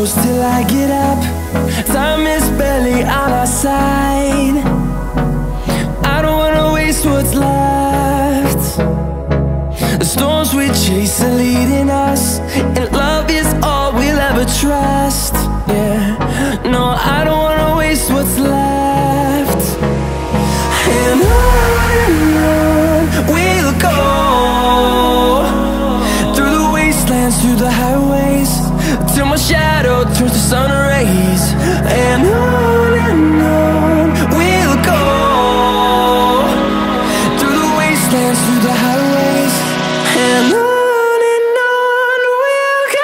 close till I get up. Time is barely on our side. I don't wanna waste what's left. The storms we chase are leading us, and love is all we'll ever trust. Yeah, no, I don't wanna waste what's left. And on we'll go, through the wastelands, through the highways, till my shadow turns to sun rays. And on we'll go, through the wastelands, through the highways, and on we'll go.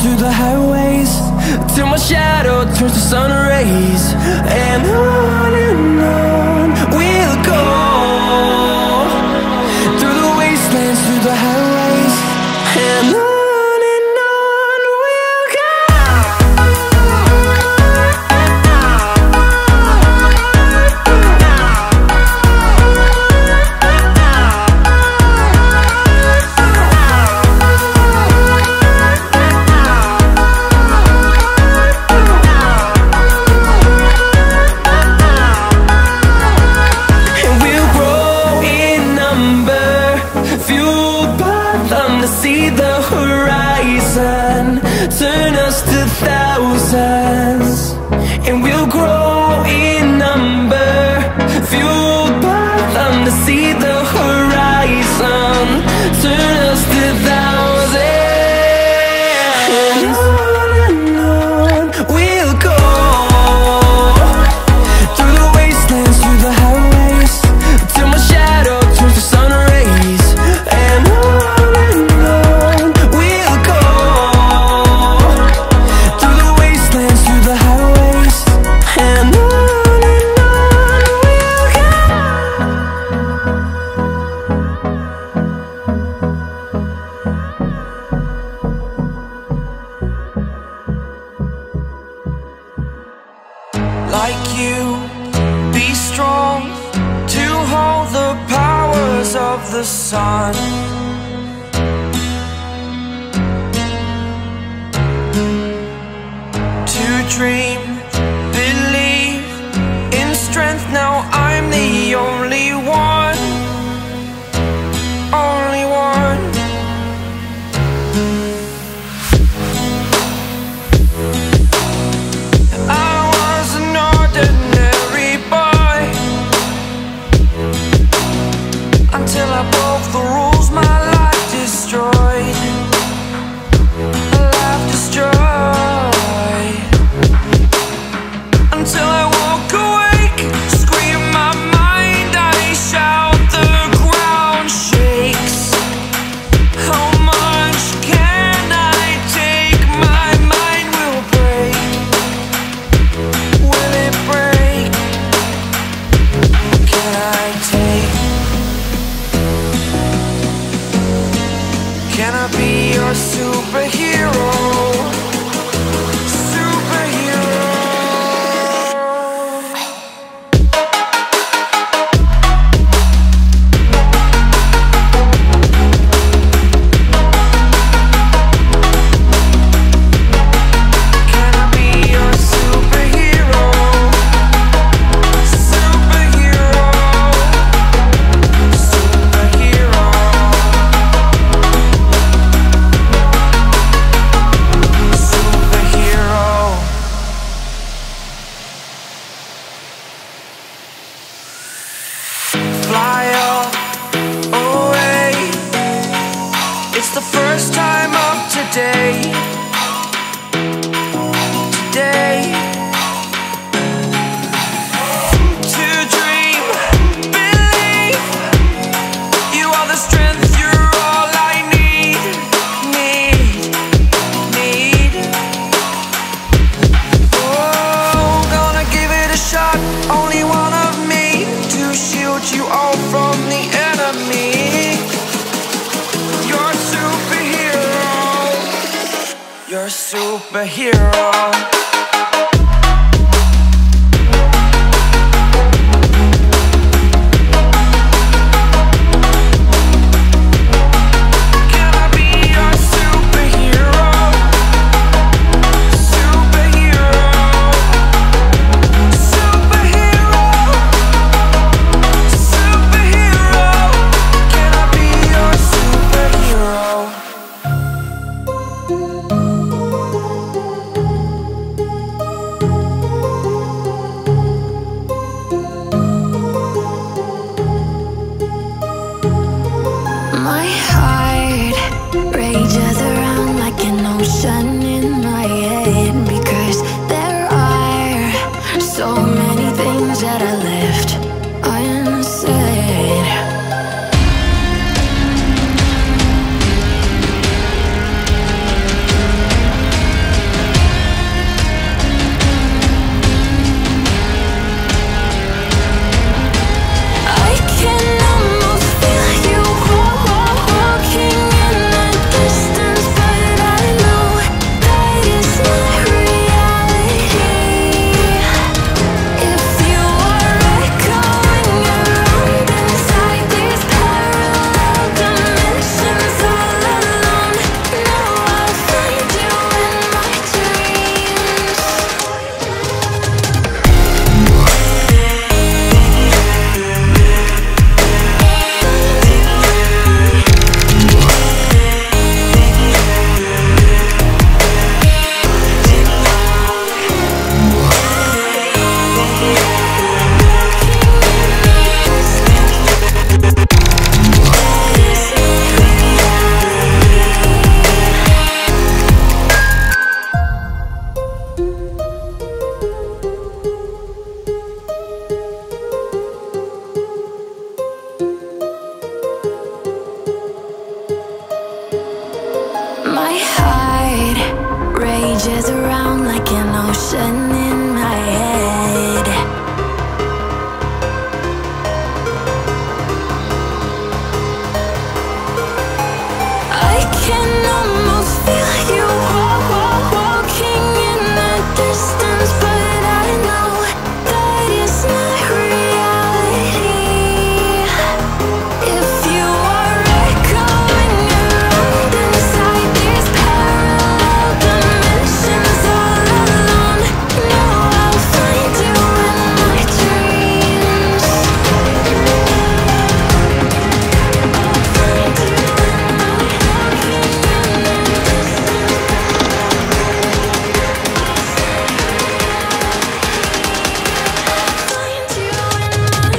Through the highways, till my shadow turns to sun rays. And on we'll go, through the wastelands, through the highways, and on we'll go. See the horizon turn us to thousands, and we'll grow in number, fueled by them. To see the horizon turn us to thousands, and on we'll go, through the wastelands, through the highways, till my shadow turns to sun rays. And like you, be strong to hold the powers of the sun. To dream, believe in strength. Now I'm the only one, only one. Until I broke the rules, my life destroyed, life destroyed. Until I walk awake, scream my mind, I shout, the ground shakes. How much can I take? My mind will break. Will it break? Can I take? the first time of today. To dream, believe, you are the strength, you're all I need. Oh, gonna give it a shot, only one of me, to shield you all from the enemy. You're a superhero. You're a superhero. My heart rages around like an ocean in my head, because there are so many things that I left unsaid. I can almost feel you walking in the distance, but I know that it's not reality. If you are echoing around inside these parallel dimensions all alone, now I'll find you in my dreams. My heart rages around like an ocean in my head. I can almost feel you walking in the distance, but I know that it's not reality. If you are echoing around inside these parallel dimensions all alone, now I'll find you in my dreams. I'll find you in my walking in the distance. Find you in my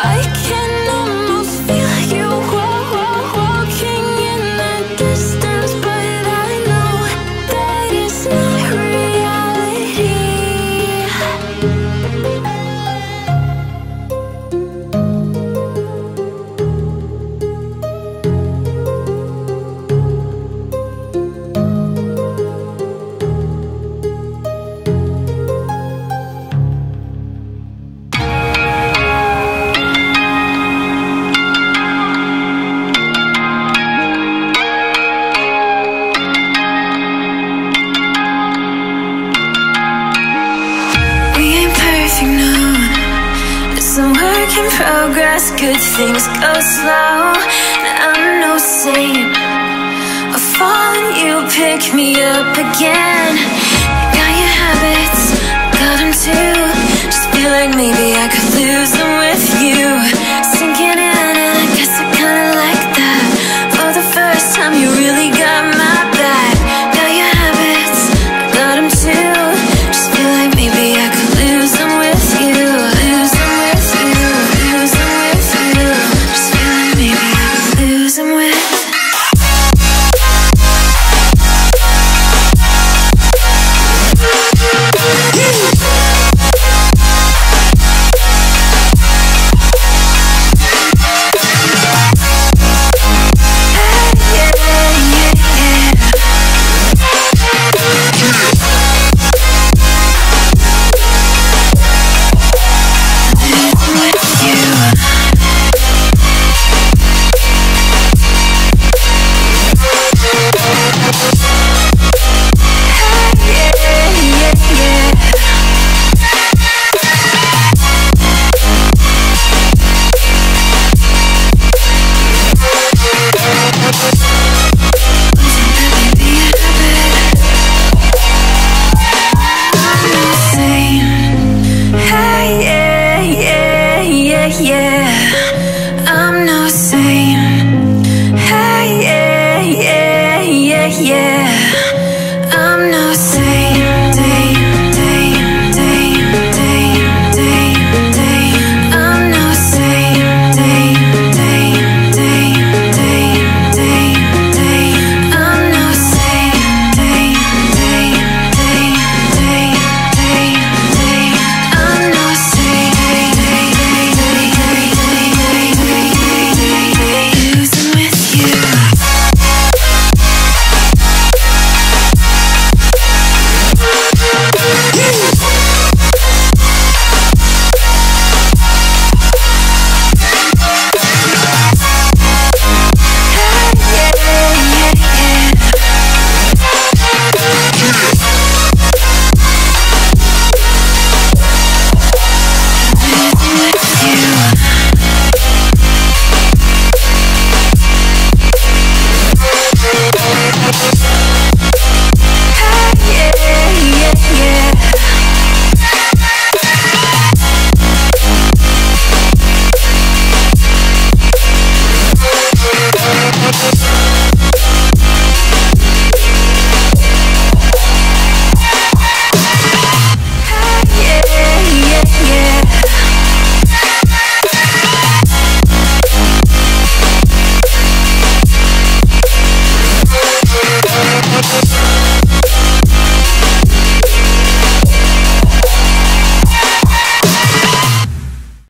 I can almost feel you walking in the distance, but I know that it's not reality. We ain't perfect, no. It's some work in progress. Good things go slow. I'm no saint. I fall and you pick me up again.